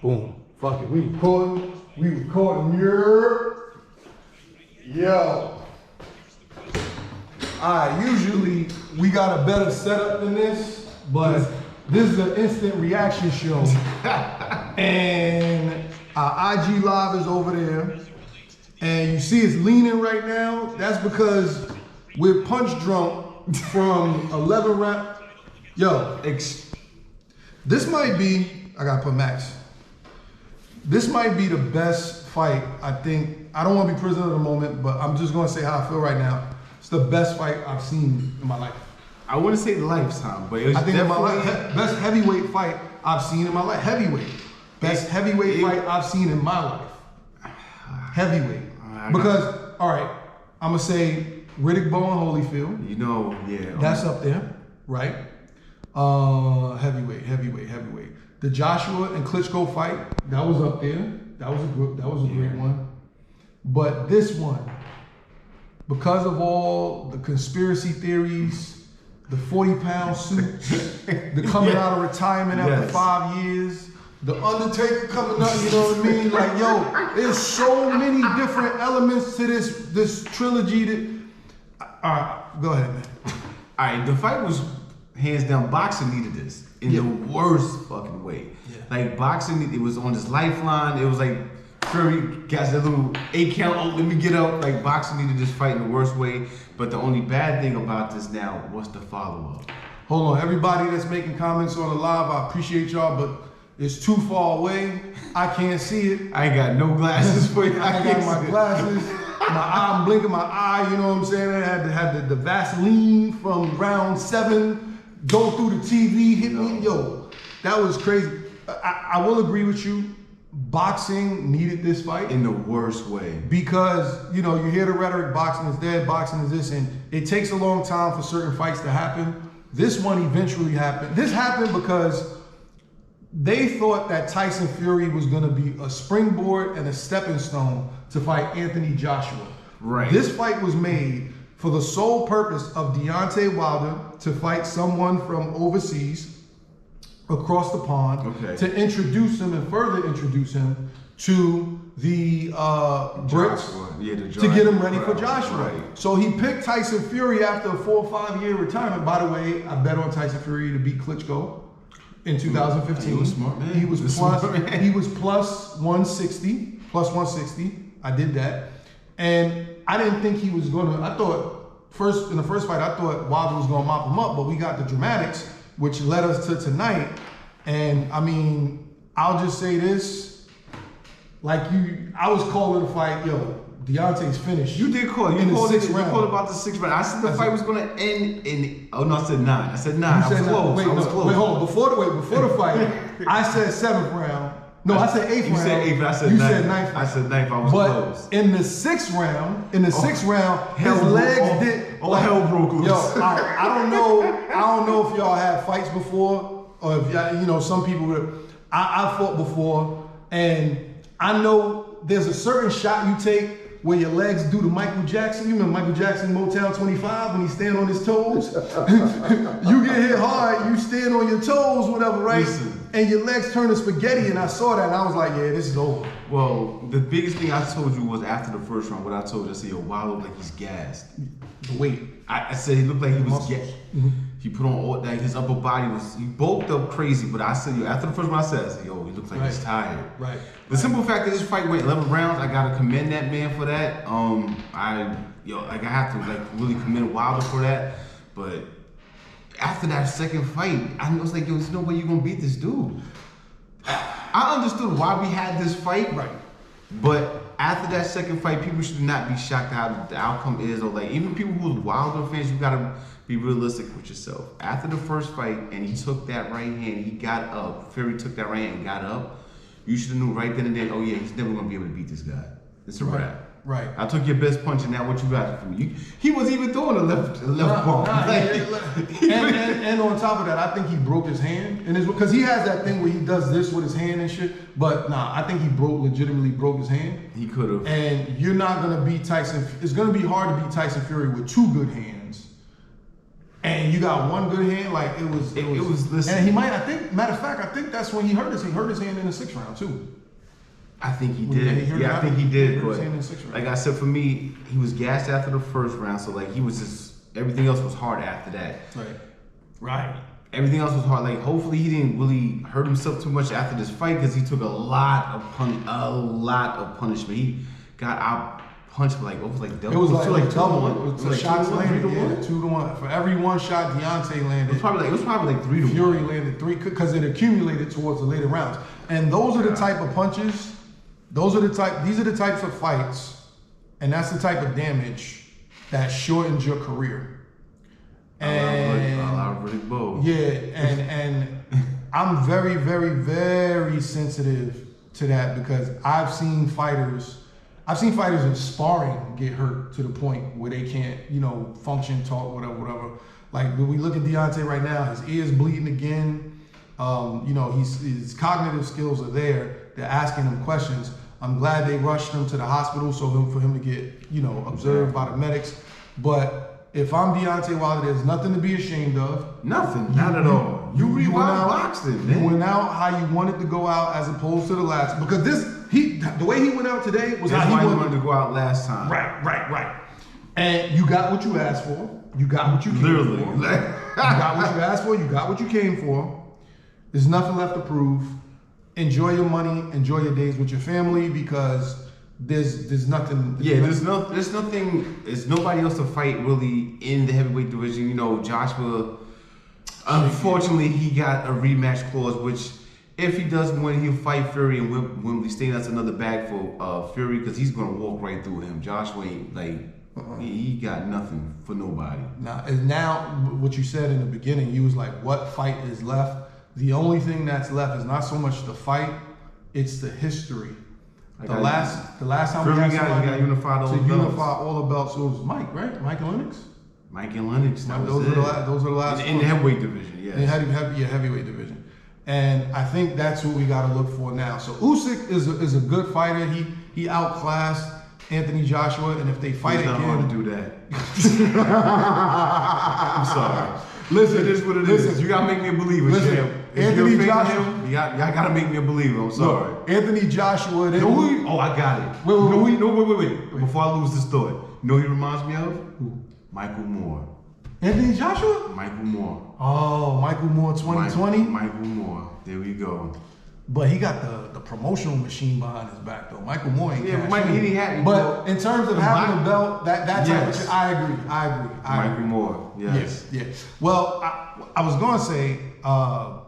Boom. Fuck it. We recording. Yo. Alright, usually we got a better setup than this, but this is an instant reaction show. And our IG Live is over there. And you see it's leaning right now. That's because we're punch drunk from 11 rounds. Yo, this might be, I gotta put Max. This might be the best fight, I think. I don't want to be prisoner of the moment, but I'm just gonna say how I feel right now. It's the best fight I've seen in my life. I wouldn't say lifetime, but it was definitely best heavyweight fight I've seen in my life. Heavyweight. Best heavyweight fight I've seen in my life. Heavyweight. Because, all right, I'm gonna say Riddick Bowe and Holyfield. You know, yeah. That's up there, right? Heavyweight. The Joshua and Klitschko fight, that was up there. That was a great one. But this one, because of all the conspiracy theories, the 40-pound suits, the coming out of retirement after 5 years, the Undertaker coming up, you know what I mean? Like, yo, there's so many different elements to this trilogy that. All right, go ahead, man. All right, the fight was hands down. Boxing needed this in the worst fucking way. Yeah. Like boxing, it was on this lifeline. It was like Fury got that little 8 count. Oh, let me get up. Like boxing needed this fight in the worst way. But the only bad thing about this now was the follow up. Hold on, everybody that's making comments on the live, I appreciate y'all, but it's too far away. I can't see it. I ain't got no glasses for you. I got my glasses. I'm blinking my eye, you know what I'm saying? I had the Vaseline from round 7 go through the TV, hit me. Yo, that was crazy. I will agree with you. Boxing needed this fight. In the worst way. Because, you know, you hear the rhetoric, boxing is dead, boxing is this, and it takes a long time for certain fights to happen. This one eventually happened. This happened because they thought that Tyson Fury was going to be a springboard and a stepping stone to fight Anthony Joshua. Right. This fight was made for the sole purpose of Deontay Wilder to fight someone from overseas across the pond to introduce him and further introduce him to the Brits to get him ready for Joshua. Right. So he picked Tyson Fury after a 4 or 5 year retirement. By the way, I bet on Tyson Fury to beat Klitschko in 2015. He was smart, man. He was plus 160. Plus 160. I did that. And I didn't think he was gonna, I thought in the first fight, I thought Wilder was gonna mop him up, but we got the dramatics, which led us to tonight. And I mean, I'll just say this, I was calling the fight, yo, Deontay's finished. You did call. You called about the 6th round. I said the fight was going to end in. Oh no, I said 9. I said 9. I was close. Wait, hold on. Before the fight, I said 7th round. No, I said 8th round. You said 8th. I said 9th. You said 9th. I said 9th. I was close. But in the 6th round, his legs did. Hell broke loose. Yo, I don't know if y'all had fights before, or if y'all, you know, some people were. I fought before, and I know there's a certain shot you take where your legs do the Michael Jackson. You remember Michael Jackson Motown 25 when he stand on his toes? You get hit hard, you stand on your toes, whatever, right? And your legs turn to spaghetti, and I saw that, and I was like, yeah, this is over. Well, the biggest thing I told you was after the first round, what I told you, I said, yo, Wilder looked like he's gassed. The weight. I said he looked like he was gassed. He put on all that, his upper body he bulked up crazy, but I said, yo, after the first round, I said, yo, he looks like he's tired. Right. The simple fact that this fight went 11 rounds, I gotta commend that man for that. I have to really commend Wilder for that. But after that second fight, I was like, yo, there's no way you're gonna beat this dude. I understood why we had this fight, right? But after that second fight, people should not be shocked how the outcome is, or even people who are Wilder fans, you gotta be realistic with yourself. After the first fight, and he took that right hand, he got up. Fury took that right hand and got up. You should have knew right then and there, oh yeah, he's never gonna be able to beat this guy. It's a wrap. Right. I took your best punch, and now what you got from me? He wasn't even throwing a left ball. And on top of that, I think he broke his hand, because he has that thing where he does this with his hand and shit. But I think he legitimately broke his hand. He could have. And you're not gonna beat Tyson. It's gonna be hard to beat Tyson Fury with 2 good hands. and you got one good hand, like it was. Listen, and he might. I think. Matter of fact, I think that's when he hurt his hand in the 6th round too. I think he When did. he hurt Yeah, I his think he hand did. in But the 6th round. like I said, for me, he was gassed after the 1st round, so like he was just everything else was hard after that. Right. Everything else was hard. Like hopefully he didn't really hurt himself too much after this fight because he took a lot of punishment. He got out punched for like what was like double. It was like double. double. It was shots landed. 2-1. For every one shot Deontay landed, It was probably like 3-1. Fury landed 3 because it accumulated towards the later rounds. And those are the type of punches. These are the types of fights, and that's the type of damage that shortens your career. And and I'm very, very, very sensitive to that because I've seen fighters in sparring get hurt to the point where they can't, function, talk, whatever. Like when we look at Deontay right now, his ear's bleeding again. His cognitive skills are there. They're asking him questions. I'm glad they rushed him to the hospital for him to get, observed by the medics. But if I'm Deontay Wilder, there's nothing to be ashamed of. Nothing, not at all. You went out boxing, man. You went out how you wanted to go out as opposed to the last. Because the way he went out today was how he wanted to go out last time. Right. And you got what you asked for. You got what you came for. You got what you asked for. You got what you came for. There's nothing left to prove. Enjoy your money. Enjoy your days with your family because there's nothing. There's nothing. There's nobody else to fight really in the heavyweight division. Joshua. Unfortunately, he got a rematch clause, which if he does win, he'll fight Fury in Wembley Stadium. That's another bag for Fury because he's gonna walk right through him. Joshua ain't he got nothing for nobody. Now, what you said in the beginning, you was like, "What fight is left?" The only thing that's left is not so much the fight; it's the history. The last time Fury we had got unified all the belts, it was Mike, right? Mike and Lennox. Those are the last. In the heavyweight division, yes. In heavyweight division, and I think that's what we got to look for now. So Usyk is a good fighter. He outclassed Anthony Joshua, and if they fight again, it's not hard to do that. I'm sorry. Listen, it is what it is. You gotta make me a believer, champ. Anthony Joshua, y'all gotta make me a believer. I'm sorry. Look, Anthony Joshua. I got it. Wait. Before I lose this thought, you know who he reminds me of? Who? Michael Moore. Anthony Joshua? Michael Moore. Oh, Michael Moore 2020? Michael Moore. There we go. But he got the promotional machine behind his back, though. Michael Moore ain't he didn't have. But in terms of having a belt, that type of shit, I agree. Michael Moore, yes. Yeah. Well, I was going to say,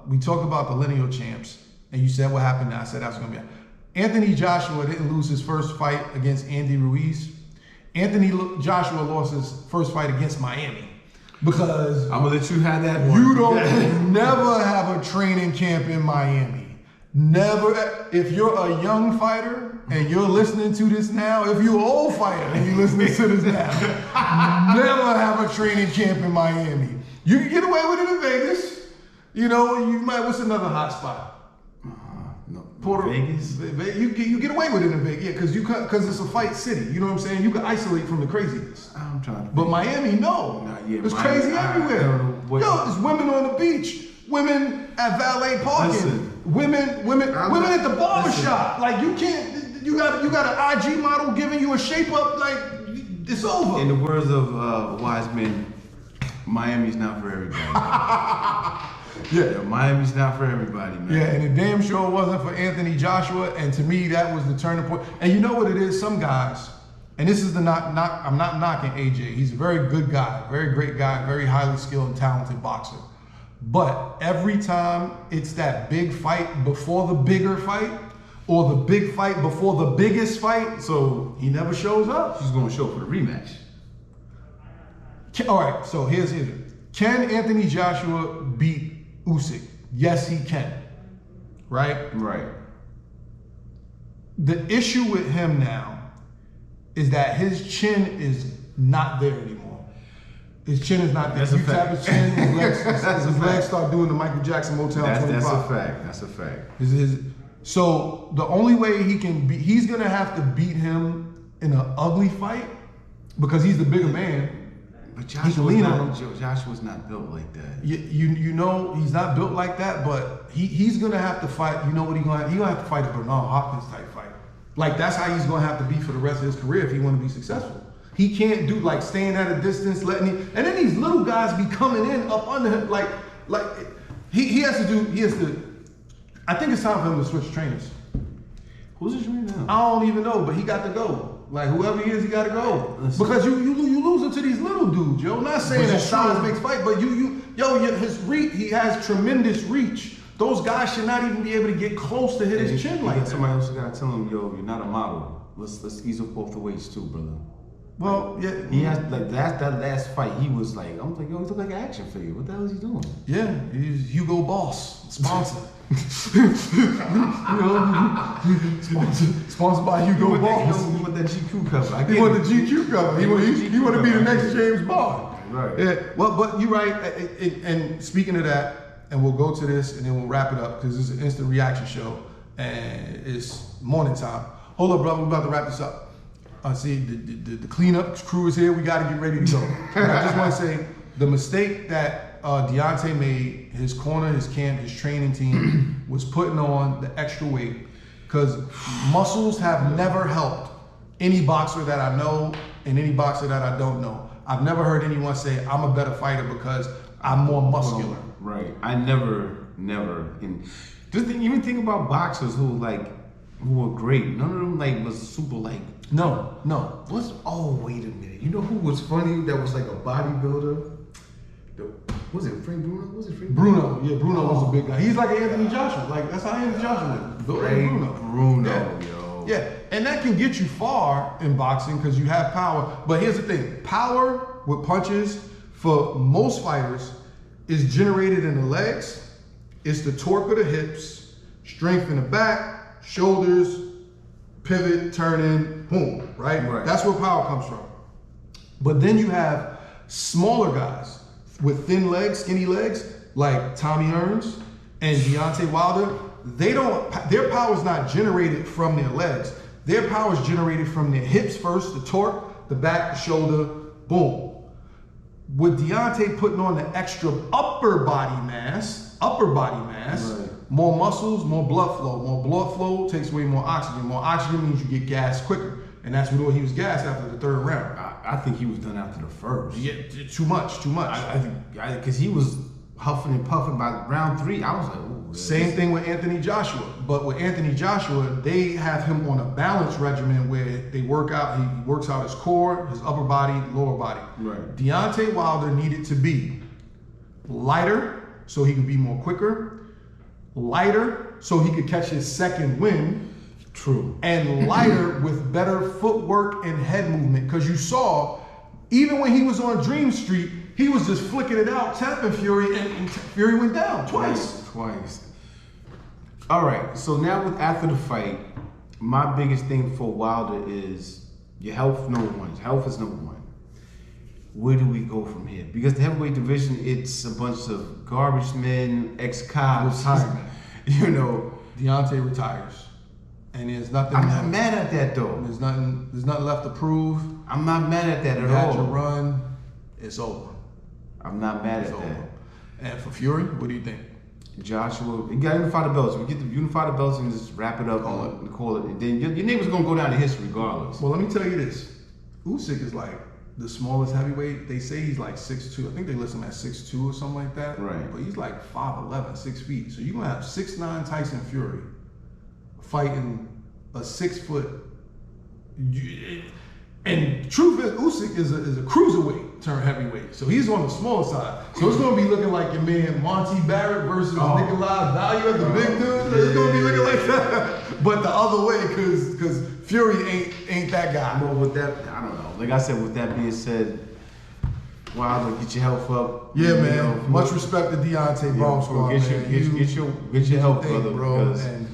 we talked about the lineal champs, and you said what happened. I said that was going to be Anthony Joshua didn't lose his first fight against Andy Ruiz. Anthony Joshua lost his first fight against Miami. Because I'm going to let you have that one. You don't never have a training camp in Miami. Never. If you're a young fighter and you're listening to this now, if you're an old fighter and you're listening to this now, never have a training camp in Miami. You can get away with it in Vegas. You might. What's another hot spot? Vegas. You get away with it in Vegas, because it's a fight city. You know what I'm saying? You can isolate from the craziness. I'm trying to. But Miami, no. It's crazy everywhere. It's women on the beach. Women at valet parking, women at the barbershop. Like you can't, you got an IG model giving you a shape up. Like it's over. In the words of wise men, Miami's not for everybody. Yeah, Miami's not for everybody, man. Yeah, and it damn sure wasn't for Anthony Joshua. And to me, that was the turning point. And you know what it is? Some guys, and this is I'm not knocking AJ. He's a very good guy, very great guy, very highly skilled and talented boxer. But every time it's that big fight before the bigger fight, or the big fight before the biggest fight, so he never shows up. He's going to show up for the rematch. All right, so here's it. Can Anthony Joshua beat Usyk? Yes, he can. Right? Right. The issue with him now is that his chin is not there anymore. His chin is not there. That's a fact. Tap his chin, his legs start doing the Michael Jackson Motel 25. That's a fact. So the only way he can beat, he's gonna have to beat him in an ugly fight because he's the bigger man. But He can lean on him. Joshua's not built like that. You know he's not built like that, but he's gonna have to fight. You know what he's gonna have to fight a Bernard Hopkins type fight. Like that's how he's gonna have to be for the rest of his career if he want to be successful. He can't do like staying at a distance, letting him, and then these little guys be coming in up under him. Like he has to. I think it's time for him to switch trainers. Who's his trainer now? I don't even know, but he got to go. Like whoever he is, he got to go. Listen. Because you losing to these little dudes, yo. Not saying that size makes fight, but his reach, he has tremendous reach. Those guys should not even be able to get close to hit his chin like that. Somebody else got to tell him, yo, you're not a model. Let's ease up off the weights too, brother. Well, yeah. He has like that last fight. He was like, I'm like, yo, he look like an action figure. What the hell is he doing? Yeah, he's Hugo Boss, sponsored. Sponsored by Hugo Boss. He want that GQ cover. He want the GQ cover. He want to be the next James Bond. Right. Yeah. Well, but you're right. And speaking of that, and we'll go to this, and then we'll wrap it up because it's an instant reaction show, and it's morning time. Hold up, brother. We're about to wrap this up. See, the cleanup crew is here. We got to get ready to go. And I just want to say the mistake that Deontay made, his corner, his camp, his training team, was putting on the extra weight because muscles have never helped any boxer that I know and any boxer that I don't know. I've never heard anyone say, I'm a better fighter because I'm more muscular. Right. I never. And just even think about boxers who were great. None of them was super No. Wait a minute. You know who was funny that was like a bodybuilder? Was it Frank Bruno? Bruno. Yeah, Bruno was a big guy. He's like Anthony Joshua. Like that's how Anthony Joshua is. Bruno, yeah. yo. Yeah, and that can get you far in boxing because you have power. But here's the thing: power with punches for most fighters is generated in the legs. It's the torque of the hips, strength in the back, shoulders, pivot, turn in, boom, right? That's where power comes from. But then you have smaller guys with thin legs, skinny legs, like Tommy Hearns and Deontay Wilder. Their power is not generated from their legs. Their power is generated from their hips first, the torque, the back, the shoulder, boom. With Deontay putting on the extra upper body mass, Right. more muscles, more blood flow. More blood flow takes away more oxygen. More oxygen means you get gassed quicker. And that's what he was gassed after the third round. I think he was done after the first. Yeah, too much. I think because he was huffing and puffing by round 3. I was like, ooh. Same thing with Anthony Joshua. But with Anthony Joshua, they have him on a balanced regimen where they work out, he works out his core, his upper body, lower body. Right. Deontay Wilder needed to be lighter so he could be more quicker, lighter so he could catch his second win. True. And lighter with better footwork and head movement. Because you saw, even when he was on Dream Street, he was just flicking it out, tapping Fury, and Fury went down twice. All right, so now after the fight, my biggest thing for Wilder is your health, number one. Health is number one. Where do we go from here? Because the heavyweight division, it's a bunch of garbage men, ex-cops. Retirement. You know. Deontay retires. And there's nothing. I'm not mad at that though. There's nothing left to prove. I'm not mad at that at all. You had your run. It's over. I'm not mad at that. And for Fury, what do you think? Joshua, you got to unify the belts. We get to unify the belts and just wrap it up and call it. And then your name is gonna go down in history regardless. Well, let me tell you this: Usyk is like the smallest heavyweight. They say he's like 6'2". I think they list him at 6'2" or something like that. Right. But he's like 5'11", 6 feet. So you're gonna have 6'9" Tyson Fury fighting a 6 foot. And truth is, Usyk is a cruiserweight turned heavyweight, so he's on the small side. So it's gonna be looking like your man Monty Barrett versus Nikolai Valia, the big dude. It's gonna be looking like that, but the other way, because Fury ain't that guy. Well, with that, I don't know. Like I said, with that being said, Wilder, get your health up. Yeah, man. Much respect to Deontay Bomb Squad, get your health, brother, bro. Because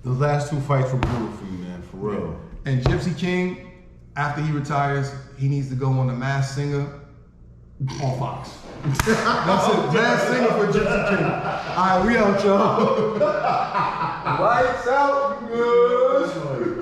the last 2 fights were brutal for you, man, for real. And Gypsy King, after he retires, he needs to go on The Masked Singer on Fox. That's it. Masked Singer for Gypsy King. All right, we out, y'all. Lights out, good.